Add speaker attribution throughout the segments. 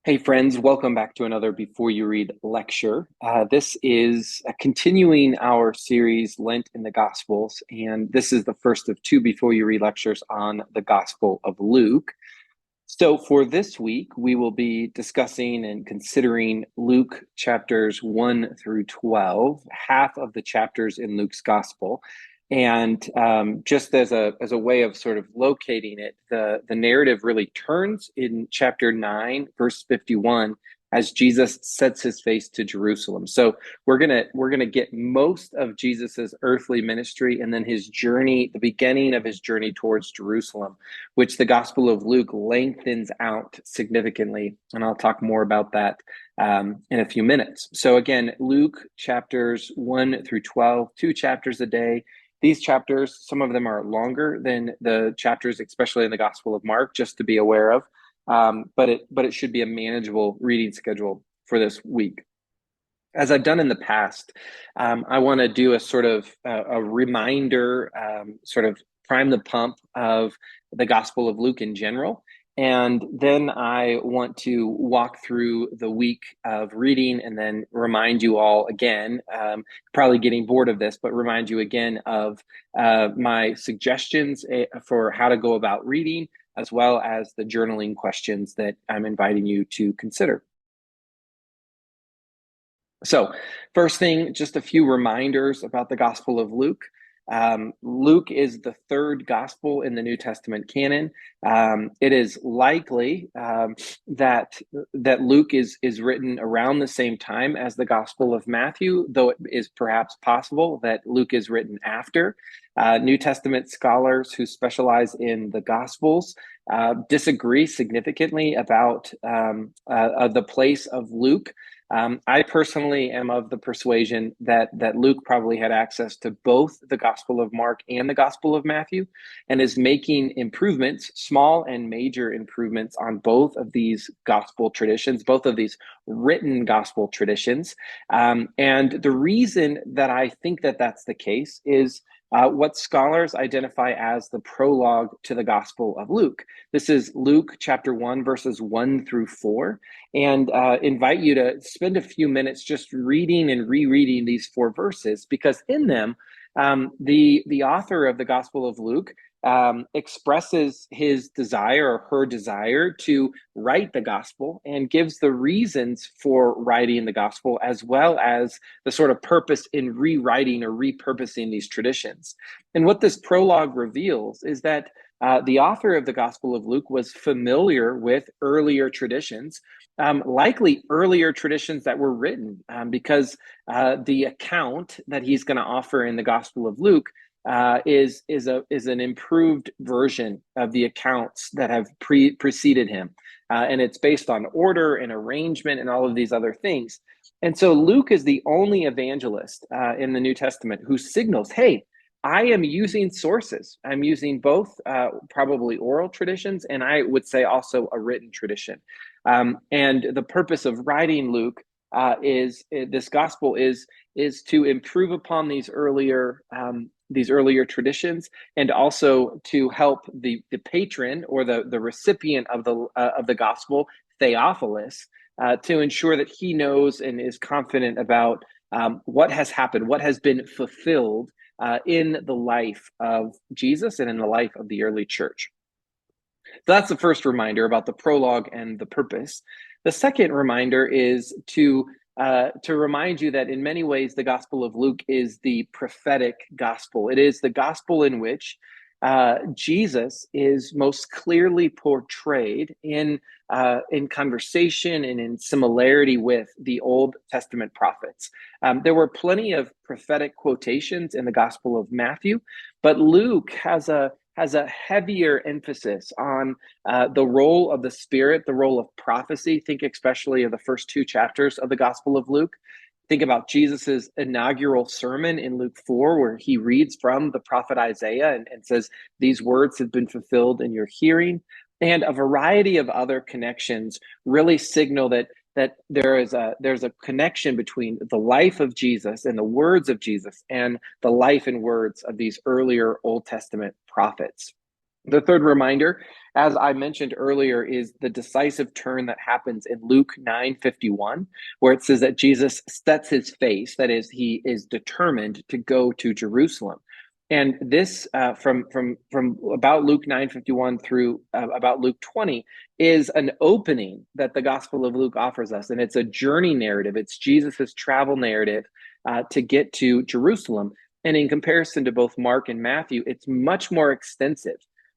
Speaker 1: Hey, friends, welcome back to another Before You Read lecture. This is continuing our series, Lent in the Gospels, and this is the first of two Before You Read lectures on the Gospel of Luke. So, for this week, we will be discussing and considering Luke chapters 1 through 12, half of the chapters in Luke's Gospel. And just as a way of sort of locating it, the narrative really turns in chapter 9, verse 51, as Jesus sets his face to Jerusalem. So we're gonna get most of Jesus's earthly ministry and then his journey, the beginning of his journey towards Jerusalem, which the Gospel of Luke lengthens out significantly. And I'll talk more about that in a few minutes. So again, Luke chapters 1 through 12, 2 chapters a day. These chapters, some of them are longer than the chapters, especially in the Gospel of Mark, just to be aware of. But it should be a manageable reading schedule for this week. As I've done in the past, I want to do a sort of a reminder, sort of prime the pump of the Gospel of Luke in general. And then I want to walk through the week of reading and then remind you all again, probably getting bored of this, but remind you again of my suggestions for how to go about reading, as well as the journaling questions that I'm inviting you to consider. So, first thing, just a few reminders about the Gospel of Luke. Luke is the third gospel in the New Testament canon. It is likely that Luke is written around the same time as the Gospel of Matthew, though it is perhaps possible that Luke is written after. New Testament scholars who specialize in the Gospels disagree significantly about the place of Luke. I personally am of the persuasion that Luke probably had access to both the Gospel of Mark and the Gospel of Matthew, and is making improvements, small and major improvements, on both of these gospel traditions, both of these written gospel traditions. And the reason that I think that that's the case is what scholars identify as the prologue to the Gospel of Luke. This is Luke chapter 1, verses 1 through 4, and invite you to spend a few minutes just reading and rereading these 4 verses, because in them, the author of the Gospel of Luke expresses his desire or her desire to write the gospel and gives the reasons for writing the gospel, as well as the sort of purpose in rewriting or repurposing these traditions. And what this prologue reveals is that the author of the Gospel of Luke was familiar with earlier traditions, likely earlier traditions that were written, because the account that he's going to offer in the Gospel of Luke is an improved version of the accounts that have preceded him, and it's based on order and arrangement and all of these other things. And so Luke is the only evangelist in the New Testament who signals, "Hey, I am using sources. I'm using both probably oral traditions, and I would say also a written tradition." And the purpose of writing Luke is this gospel is to improve upon these earlier traditions, and also to help the patron or the recipient of the gospel, Theophilus, to ensure that he knows and is confident about what has happened, what has been fulfilled in the life of Jesus and in the life of the early church. So that's the first reminder about the prologue and the purpose. The second reminder is to remind you that in many ways the Gospel of Luke is the prophetic gospel. It is the gospel in which Jesus is most clearly portrayed in conversation and in similarity with the Old Testament prophets. There were plenty of prophetic quotations in the Gospel of Matthew, but Luke has a heavier emphasis on the role of the Spirit, the role of prophecy. Think especially of the first 2 chapters of the Gospel of Luke. Think about Jesus's inaugural sermon in Luke 4, where he reads from the prophet Isaiah and says, "These words have been fulfilled in your hearing." And a variety of other connections really signal that there's a connection between the life of Jesus and the words of Jesus and the life and words of these earlier Old Testament prophets. The third reminder, as I mentioned earlier, is the decisive turn that happens in Luke 9:51, where it says that Jesus sets his face, that is, he is determined to go to Jerusalem. And this, from about Luke 9:51 through about Luke 20, is an opening that the Gospel of Luke offers us, and it's a journey narrative. It's Jesus's travel narrative to get to Jerusalem. And in comparison to both Mark and Matthew, it's much more extensive.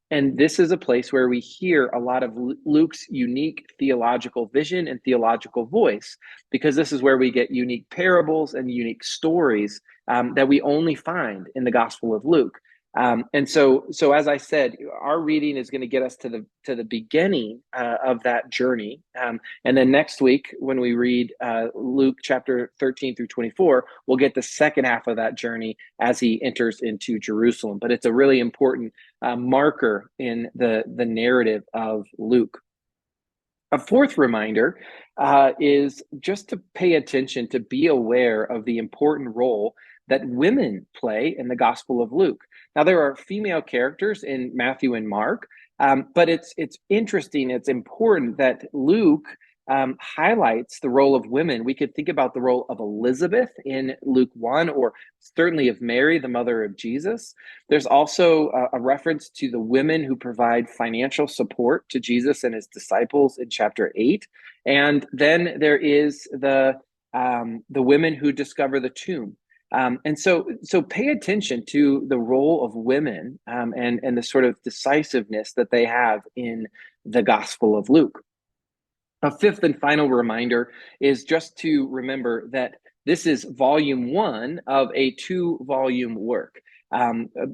Speaker 1: And this is a place where we hear a lot of Luke's unique theological vision and theological voice, because this is where we get unique parables and unique stories that we only find in the Gospel of Luke. And so as I said, our reading is going to get us to the beginning of that journey, and then next week when we read Luke chapter 13 through 24, we'll get the second half of that journey as he enters into Jerusalem. But it's a really important marker in the narrative of Luke. A fourth reminder is just to pay attention, to be aware of the important role that women play in the Gospel of Luke. Now, there are female characters in Matthew and Mark, but it's interesting, it's important that Luke highlights the role of women. We could think about the role of Elizabeth in Luke 1, or certainly of Mary, the mother of Jesus. There's also a reference to the women who provide financial support to Jesus and his disciples in chapter 8. And then there is the women who discover the tomb. And so pay attention to the role of women and the sort of decisiveness that they have in the Gospel of Luke. A fifth and final reminder is just to remember that this is volume 1 of a 2-volume work.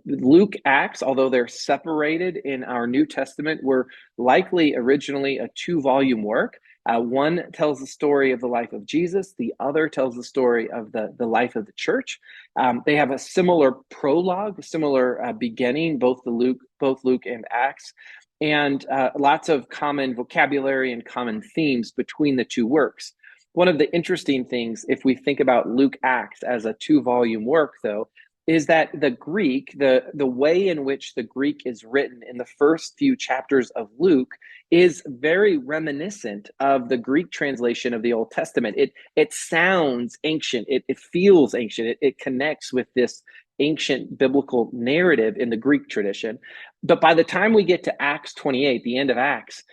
Speaker 1: Luke, Acts, although they're separated in our New Testament, were likely originally a 2-volume work. One tells the story of the life of Jesus. The other tells the story of the life of the church. They have a similar prologue, a similar beginning, both Luke and Acts, and lots of common vocabulary and common themes between the two works. One of the interesting things, if we think about Luke Acts as a 2-volume work, though, is that the Greek, the way in which the Greek is written in the first few chapters of Luke is very reminiscent of the Greek translation of the Old Testament. It sounds ancient. It feels ancient. It connects with this ancient biblical narrative in the Greek tradition. But by the time we get to Acts 28, the end of Acts,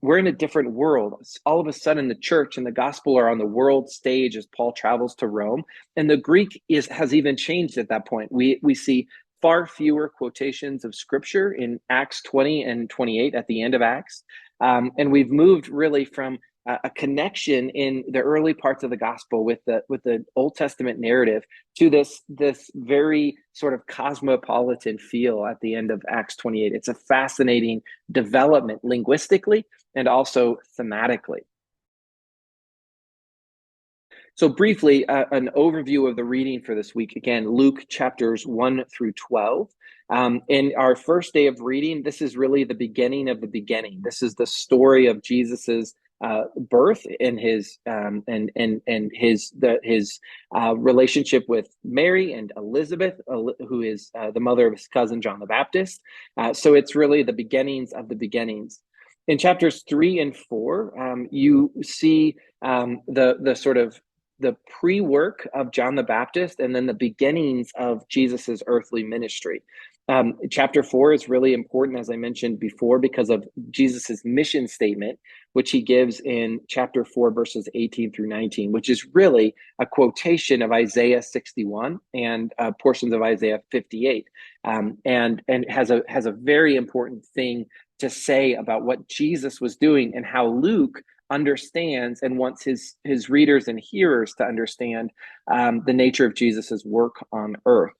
Speaker 1: we're in a different world. All of a sudden, the church and the gospel are on the world stage as Paul travels to Rome, and the Greek has even changed at that point. We see far fewer quotations of scripture in Acts 20 and 28 at the end of Acts, and we've moved really from a connection in the early parts of the gospel with the Old Testament narrative to this very sort of cosmopolitan feel at the end of Acts 28. It's a fascinating development linguistically and also thematically. So briefly, an overview of the reading for this week. Again, Luke chapters 1 through 12. In our first day of reading, this is really the beginning of the beginning. This is the story of Jesus's birth and his relationship with Mary and Elizabeth, who is the mother of his cousin John the Baptist. So it's really the beginnings of the beginnings. In chapters 3 and 4, you see the sort of the pre-work of John the Baptist and then the beginnings of Jesus's earthly ministry. Chapter 4 is really important, as I mentioned before, because of Jesus's mission statement, which he gives in chapter 4, verses 18 through 19, which is really a quotation of Isaiah 61 and portions of Isaiah 58, and has a very important thing to say about what Jesus was doing and how Luke understands and wants his readers and hearers to understand the nature of Jesus's work on earth.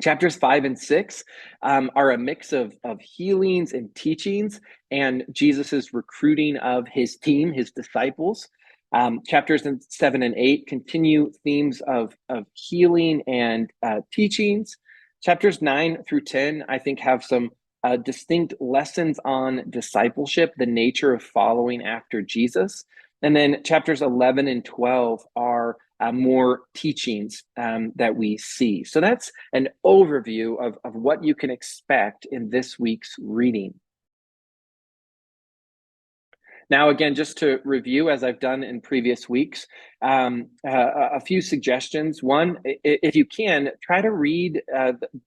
Speaker 1: Chapters 5 and 6 are a mix of healings and teachings and Jesus's recruiting of his team, his disciples. Chapters 7 and 8 continue themes of healing and teachings. Chapters 9 through 10, I think, have some distinct lessons on discipleship, the nature of following after Jesus. And then chapters 11 and 12 are more teachings that we see. So that's an overview of what you can expect in this week's reading. Now, again, just to review, as I've done in previous weeks, a few suggestions. One, if you can, try to read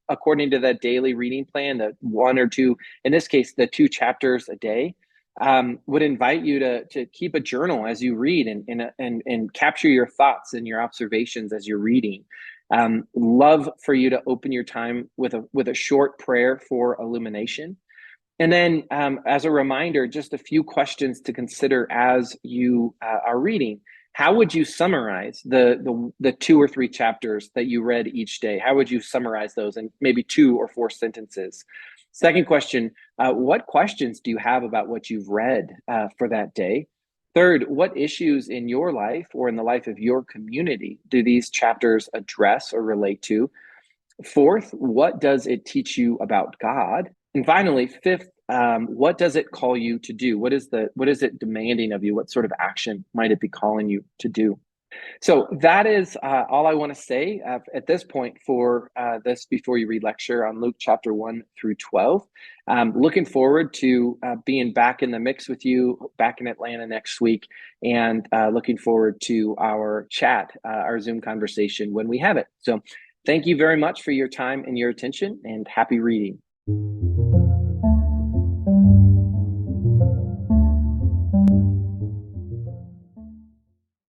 Speaker 1: according to that daily reading plan, the one or two, in this case, the 2 chapters a day. Would invite you to keep a journal as you read and capture your thoughts and your observations as you're reading. Love for you to open your time with a short prayer for illumination. And then, as a reminder, just a few questions to consider as you are reading. How would you summarize the 2 or 3 chapters that you read each day? How would you summarize those in maybe 2 or 4 sentences? Second question, what questions do you have about what you've read for that day? Third, what issues in your life or in the life of your community do these chapters address or relate to? Fourth, what does it teach you about God? And finally, fifth, what does it call you to do? What is it demanding of you? What sort of action might it be calling you to do? So that is all I want to say at this point for this Before You Read lecture on Luke chapter 1 through 12. Looking forward to being back in the mix with you, back in Atlanta next week, and looking forward to our chat, our Zoom conversation when we have it. So thank you very much for your time and your attention, and happy reading.